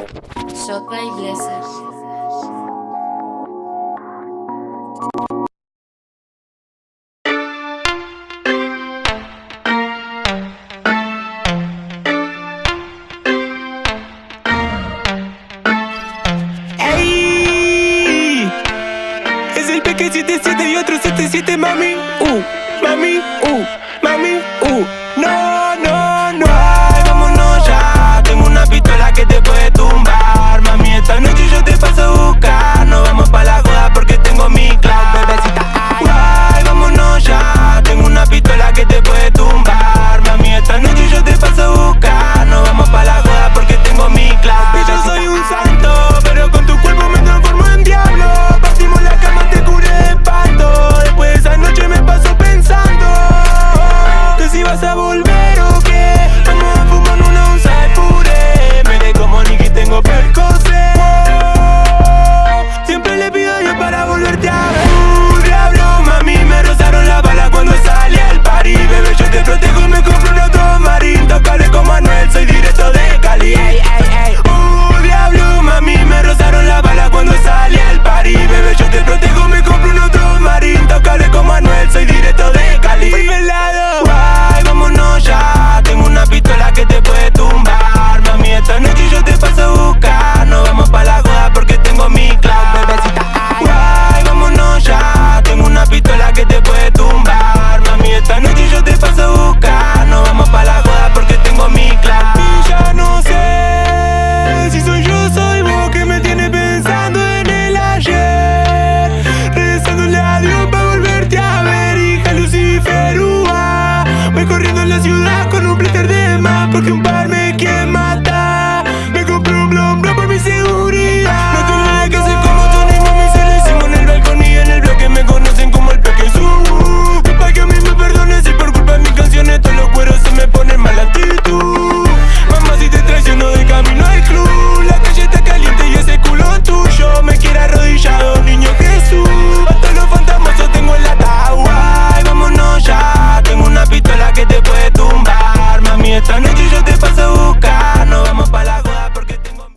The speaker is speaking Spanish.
Shot by Blesser. Ey, es el Peque 77 y otro 77, mami. Mami, mami, no, no, no. Ay, vámonos ya, tengo una pistola que te puede tumbar. Mami, esta noche yo te paso a buscar. No vamos pa' la joda porque tengo mi cloud, bebecita. Ay, vámonos ya, tengo una pistola que te puede tumbar. Mami, esta noche yo te paso a buscar. No vamos pa' la joda porque tengo mi cloud, bebecita. Yo soy un santo, pero con tu cuerpo me transformo en diablo. Partimos la cama, te curé de espanto. Después de esa noche me paso pensando que si vas a volver o qué. Vamos a fumar una onza de puré. Me de como Nicky, tengo percocé. Siempre le pido a Dios para volverte a ver. Diablo, mami, me rozaron la bala cuando salí al party. Bebé, yo te protejo y me compro un auto marín. Tocable como Manuel, soy directo de Cali. Ey, ey, ey. Diablo, mami, me rozaron la bala cuando salí al party. Bebé, yo te protejo, me compro un auto marín. Tocable como Manuel, soy directo de Cali. Soy pelado. Ay, vámonos ya, tengo una pistola que te puede tumbar. Mami, esta noche yo te paso a buscar. No vamos pa' la joda porque tengo mi cloud, bebecita. Ay, vámonos ya, tengo una pistola que te puede tumbar. Mami, esta noche yo te paso a buscar. No vamos pa' la joda porque tengo mi cloud. Y ya no sé si soy yo